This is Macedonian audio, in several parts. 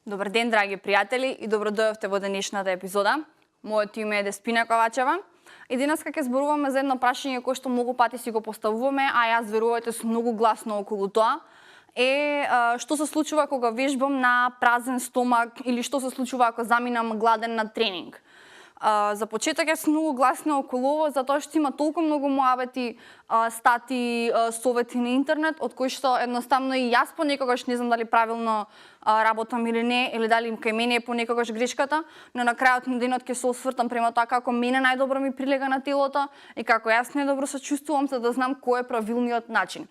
Добар ден, драги пријатели, и добро дојавте во денешната епизода. Моето име е Деспина Ковачева и денеска ќе зборуваме за едно прашање кое што многу пати си го поставуваме, а јас, верувајте, сум многу гласно околу тоа. Што се случува кога вежбам на празен стомак или што се случува ако заминам гладен на тренинг. За почеток јас сум многу гласна околу ово, затоа што има толку многу муабети, стати, совети на интернет, од кои што едноставно и јас понекогаш не знам дали правилно работам или не, или дали кај мене е понекогаш грешката, но на крајот на денот ќе се освртам према тоа како мене најдобро ми прилега на телото и како јас најдобро се чувствувам, за да знам кој е правилниот начин.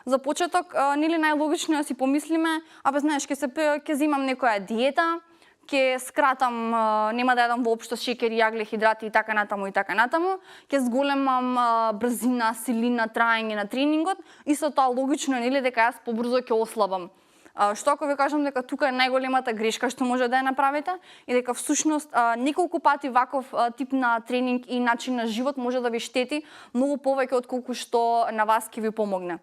За почеток, нели најлогично е да си помислиме, знаеш, ќе земам некоја диета, ќе скратам, нема да јадам воопшто шеќер, јагле, хидрати и така натаму, ќе зголемам брзина, силина, траење на тренингот и со тоа логично нели дека јас побрзо ќе ослабам. Што ако ви кажам дека тука е најголемата грешка што може да ја направите и дека всушност неколку пати ваков тип на тренинг и начин на живот може да ви штети многу повеќе отколку што на вас ќе ви помогне.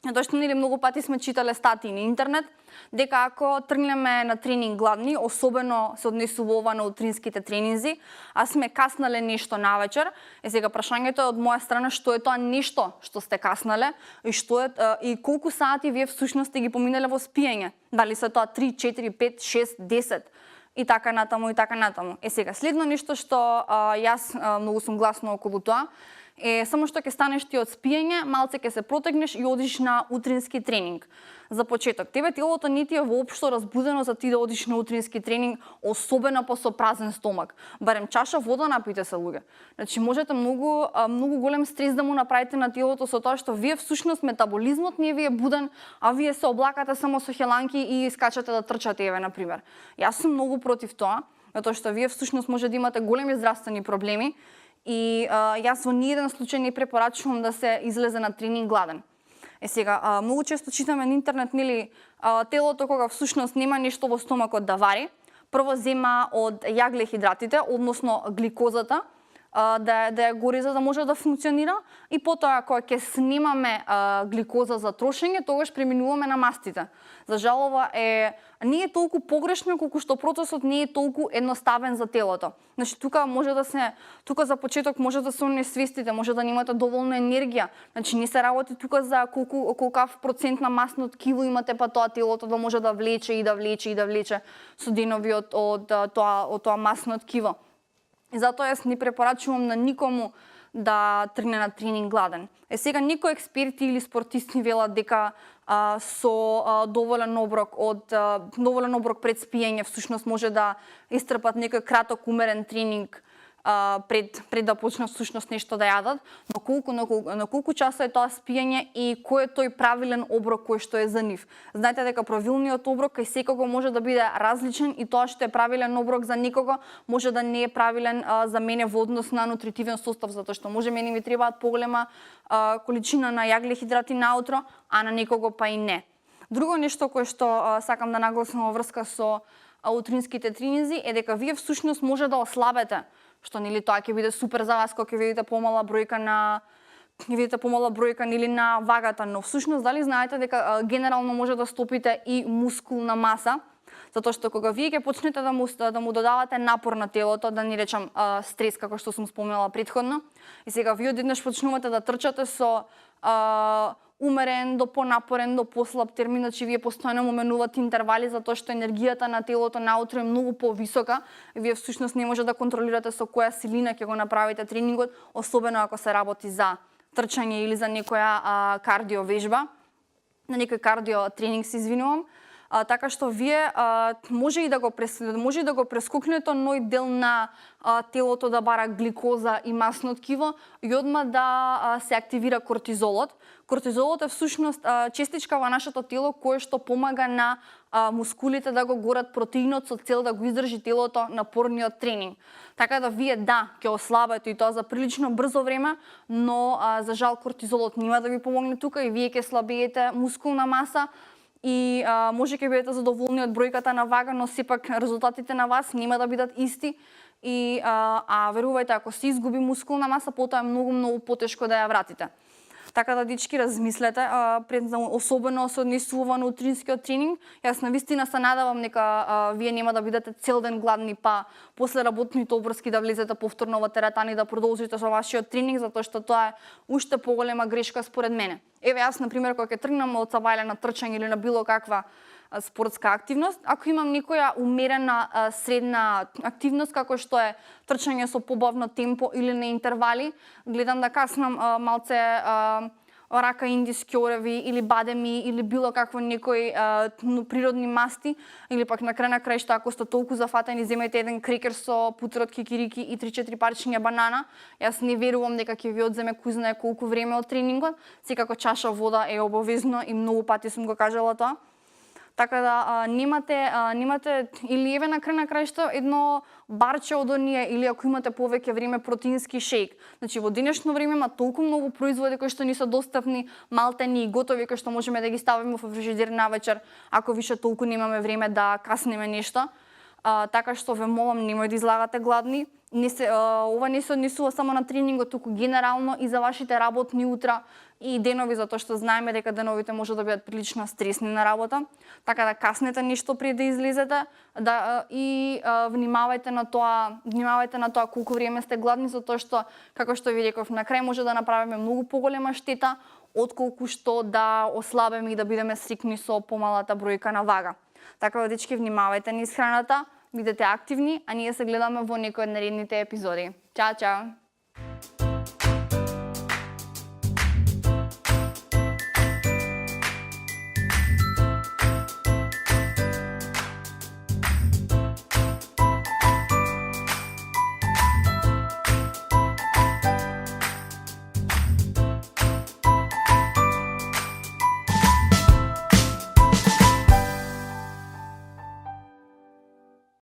Тоа што нели многу пати сме читале статии на интернет дека ако тргнеме на тренинг гладни, особено се однесува ова на утринските тренинзи, а сме каснале нешто навечер, сега прашањето е од моја страна што е тоа нешто што сте каснале и што е и колку сати вие всушност сте ги поминале во спиење. Дали се тоа 3, 4, 5, 6, 10 и така натаму. Сега следно нешто што јас многу сум гласна околу тоа само што ќе станеш ти од спиење, малце ќе се протегнеш и одиш на утрински тренинг. За почеток, тебе телото не ти е воопшто разбудено за ти да одиш на утрински тренинг, особено со празен стомак. Барем чаша вода напите се, луѓе. Значи можете многу голем стрес да му направите на телото со тоа што вие всушност метаболизмот не ви е буден, а вие се облакате само со хеланки и скачате да трчате, на пример. Јас сум многу против тоа, затоа што вие всушност може да имате големи здравствени проблеми. И јас во ниеден случај не препорачувам да се излезе на тренинг гладен. Сега, многу често читаме на интернет, нели, телото кога всушност нема нешто во стомакот да вари, прво зема од јагле хидратите, односно гликозата, да ја гори за да може да функционира, и потоа кога ќе снимаме гликоза за трошење, тогаш преминуваме на мастите. За жал, ова не е толку погрешно колку што процесот не е толку едноставен за телото. Значи тука за почеток може да се онесвестите, може да немате доволно енергија. Значи не се работи тука за колкав процент на масно ткиво имате, па тоа телото да може да влече со денови од тоа масно ткиво. И затоа јас не препорачувам на никому да тргне на тренинг гладен. Сега некои експерти или спортисти велат дека со доволен оброк пред спиење всушност може да истрпат некој краток умерен тренинг пред да почнат всушност нешто да јадат, но на колку часа е тоа спиење и кој е тој правилен оброк кој што е за нив. Знаете дека правилниот оброк кај секого може да биде различен и тоа што е правилен оброк за некого може да не е правилен за мене во однос на нутритивен состав, затоа што може мене ми требаат поголема количина на јагле хидрати наутро, а на некого па и не. Друго нешто кое што сакам да нагласам во врска со утринските тренинзи е дека вие всушност може да ослабете, што нели тоа ќе биде супер за вас кога ќе видите помала бројка нели на вагата, но всушност дали знаете дека генерално може да стопите и мускулна маса, затоа што кога вие ќе почнете да му додавате напор на телото, да ни речам стрес како што сум спомнала претходно, и сега вие одеднаш почнувате да трчате со умерен до понапорен до послаб термин, значи вие постојано му менувате интервали затоа што енергијата на телото наутро е многу повисока и вие всушност не може да контролирате со која силина ќе го направите тренингот, особено ако се работи за трчање или за некоја кардио вежба, на некој кардио тренинг се извинувам. Така што вие може и да го прескокнете оној дел на телото да бара гликоза и масно ткиво и одма да се активира кортизолот. Кортизолот е всушност честичка во нашето тело кое што помага на мускулите да го горат протеинот со цел да го издржи телото на напорниот тренинг. Така да вие ќе ослабете и тоа за прилично брзо време, но за жал кортизолот нема да ви помогне тука и вие ќе слабеете мускулна маса и може ќе бидете задоволни од бројката на вага, но сепак резултатите на вас нема да бидат исти и верувајте, ако се изгуби мускулна маса, потоа е многу потешко да ја вратите. Така да, дечки, размислете, особено со однесува на утринскиот тренинг. Јас навистина се надевам дека вие нема да бидете цел ден гладни, па после работните обврски да влезете повторно во теретани да продолжите со вашиот тренинг, затоа што тоа е уште поголема грешка според мене. Еве јас, например, кога ќе тргнам од Савајле на трчање или на било каква спортска активност, ако имам некоја умерена средна активност, како што е трчање со побавно темпо или на интервали, гледам да каснам малце рака индиски ореви или бадеми или било какво некои природни масти, или пак на крај на краишта, ако сте толку зафатени, земете еден крекер со путерот кикирики и 3-4 парчиња банана. Јас не верувам дека ќе ви одземе кој знае колку време од тренингот. Секако чаша вода е обавезно и многу пати сум го кажала тоа. Така да немате или еве на крај на краишта едно барче од оние, или ако имате повеќе време, протеински шејк. Значи во денешно време има толку многу производи кои што ни се достапни, малтени и готови, кои што можеме да ги ставиме во фрижидер навечер, ако више толку немаме време да каснеме нешто. Така што ве молам, немој да излагате гладни. Ова не се однесува само на тренингот, туку генерално и за вашите работни утра и денови, затоа што знаеме дека деновите може да бидат прилично стресни на работа. Така да каснете нешто пред да излезете, внимавајте на тоа колку време сте гладни, затоа што, како што ви реков, на крај може да направиме многу поголема штета отколку што да ослабеме и да бидеме стрикни со помалата бројка на вага. Така да, дечки, внимавајте на исхраната, бидете активни, а ние се гледаме во некој од наредните епизоди. Чао, чао!